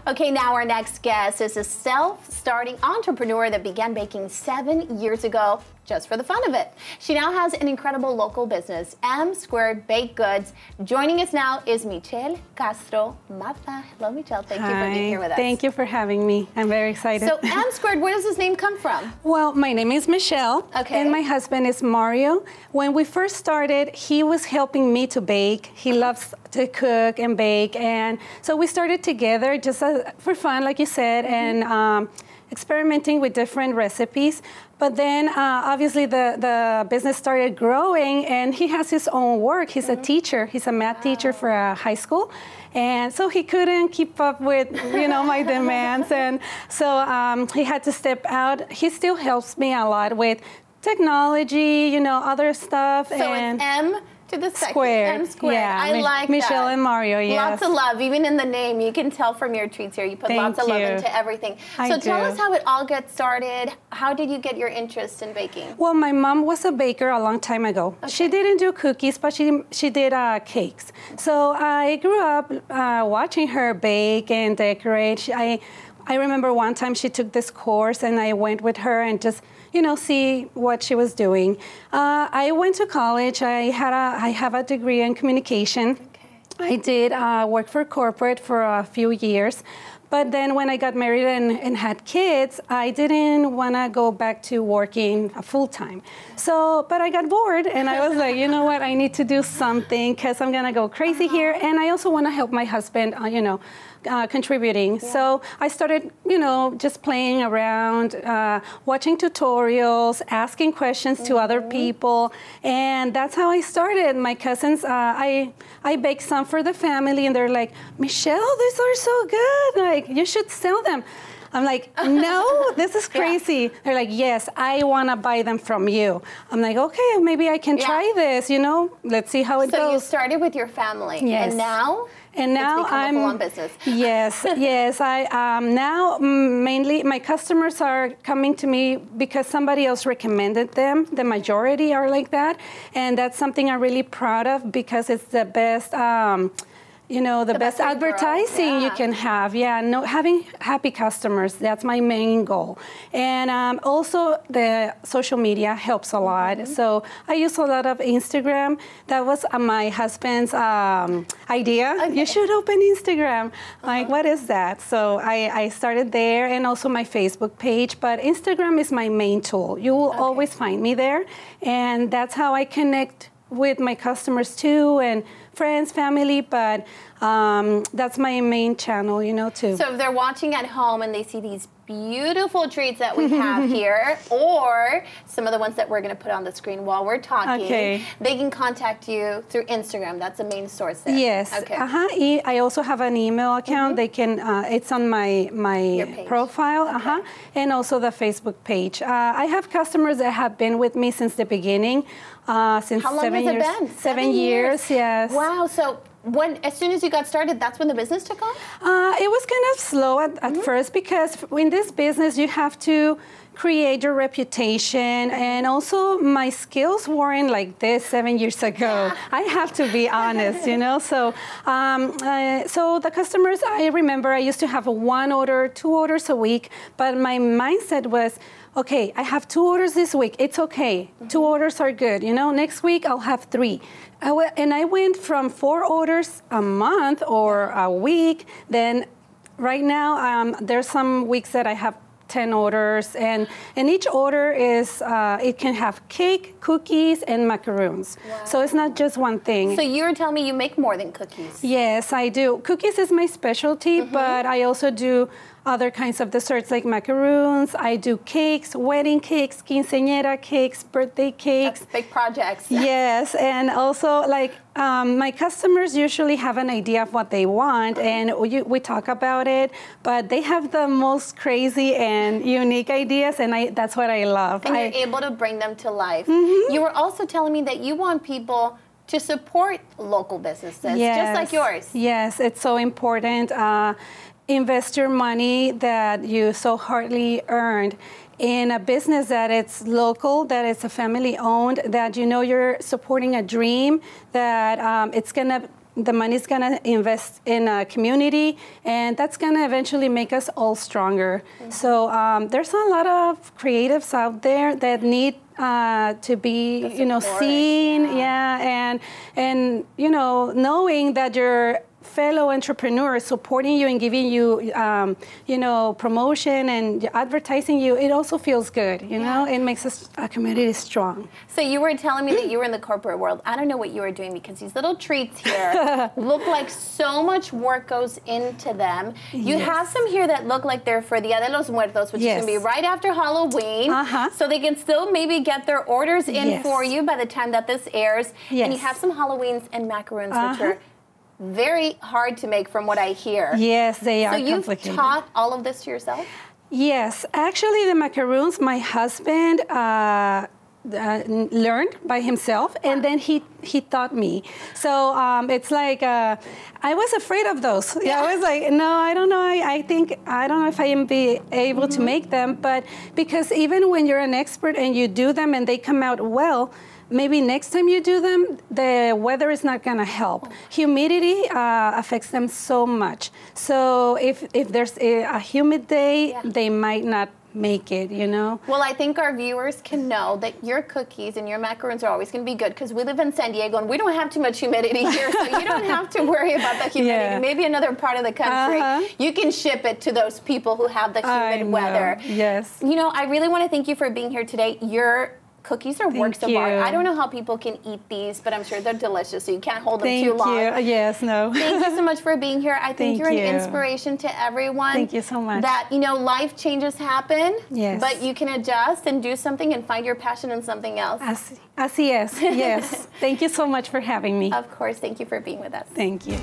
Okay, now our next guest is a self-starting entrepreneur that began baking 7 years ago just for the fun of it. She now has an incredible local business, M² Baked Goods. Joining us now is Michelle Castro-Martha. Hello, Michelle. Thank you for being here with us. Thank you for having me. I'm very excited. So M², where does this name come from? Well, my name is Michelle, and my husband is Mario. When we first started, he was helping me to bake. He loves to cook and bake, and so we started together just for fun, like you said, and experimenting with different recipes. But then obviously the business started growing, and he has his own work. He's a teacher. He's a math teacher for a high school. And so he couldn't keep up with, my demands. And so he had to step out. He still helps me a lot with technology, other stuff. So it's M to the second. M². Yeah, I like Michelle that. And Mario, yes. Lots of love, even in the name. You can tell from your treats here. You put lots of love into everything. So tell us how it all gets started. How did you get your interest in baking? Well, my mom was a baker a long time ago. Okay. She didn't do cookies, but she did cakes. So I grew up watching her bake and decorate. I remember one time she took this course, and I went with her and just see what she was doing. I went to college. I have a degree in communication. Okay. I did work for corporate for a few years. But then when I got married and had kids, I didn't want to go back to working full-time. But I got bored, and I was like, you know what, I need to do something because I'm going to go crazy here. And I also want to help my husband, contributing. Yeah. So I started, just playing around, watching tutorials, asking questions to other people. And that's how I started. My cousins, I baked some for the family, and they're like, Michelle, these are so good. Like, you should sell them. I'm like, no, this is crazy. Yeah. They're like, yes, I want to buy them from you. I'm like, okay, maybe I can try this, Let's see how it goes. So you started with your family. Yes. And now I'm a full-on business. Yes. I now mainly my customers are coming to me because somebody else recommended them. The majority are like that, and that's something I'm really proud of because it's the best. The best advertising you can have. Yeah, having happy customers, that's my main goal. And also the social media helps a lot. So I use a lot of Instagram. That was my husband's idea. Okay. You should open Instagram. Like, what is that? So I started there, and also my Facebook page. But Instagram is my main tool. You will always find me there. And that's how I connect with my customers too, and friends, family, but that's my main channel, too. So if they're watching at home and they see these beautiful treats that we have here, or some of the ones that we're going to put on the screen while we're talking, they can contact you through Instagram. That's the main source there. Yes. Okay. I also have an email account. They can. It's on my profile. Okay. And also the Facebook page. I have customers that have been with me since the beginning. Since How long 7 has years. it been? 7 years. Yes. Wow. So as soon as you got started, that's when the business took off? It was kind of slow at first because in this business you have to create your reputation, and also my skills weren't like this 7 years ago. I have to be honest, So, so the customers, I remember I used to have 1 order, 2 orders a week, but my mindset was, okay, I have 2 orders this week. It's okay. 2 orders are good. Next week I'll have 3. And I went from 4 orders a month or a week. Then right now, there's some weeks that I have 10 orders, and each order is, it can have cake, cookies, and macaroons. Wow. So it's not just one thing. So you're telling me you make more than cookies? Yes, I do. Cookies is my specialty, but I also do other kinds of desserts like macaroons. I do cakes, wedding cakes, quinceañera cakes, birthday cakes. That's big projects. Yes, and also like my customers usually have an idea of what they want, and we talk about it, but they have the most crazy and unique ideas, and that's what I love. And you're able to bring them to life. You were also telling me that you want people to support local businesses, just like yours. Yes, it's so important. Invest your money that you so hardly earned in a business that it's local, that it's a family owned, that you're supporting a dream, that it's gonna the money's going to invest in a community, and that's going to eventually make us all stronger. So there's a lot of creatives out there that need to be, seen, and knowing that your fellow entrepreneurs supporting you and giving you, promotion and advertising you, it also feels good, It makes us a community strong. So you were telling me that you were in the corporate world. I don't know what you were doing because these little treats here look like so much work goes into them. You have some here that look like they're for Dia de los Muertos, which is going to be right after Halloween. So they can still maybe get their orders in for you by the time that this airs. And you have some Halloweens and macaroons, which are very hard to make from what I hear. Yes, they are complicated. So you've taught all of this to yourself? Yes. Actually, the macaroons, my husband learned by himself, and then he taught me. So it's like, I was afraid of those. I was like, no, I don't know. I don't know if I am be able to make them, but because even when you're an expert and you do them and they come out well, maybe next time you do them, the weather is not going to help. Humidity affects them so much. So if there's a humid day, they might not make it, Well, I think our viewers can know that your cookies and your macaroons are always going to be good because we live in San Diego and we don't have too much humidity here, so you don't have to worry about the humidity. Maybe another part of the country, you can ship it to those people who have the humid weather. Yes. I really want to thank you for being here today. Your cookies are works of art. I don't know how people can eat these, but I'm sure they're delicious, so you can't hold them too long. Thank you. Yes, no. Thank you so much for being here. I think you're an inspiration to everyone. Thank you so much. That, life changes happen, but you can adjust and do something and find your passion in something else. Así es. Yes. Thank you so much for having me. Of course. Thank you for being with us. Thank you.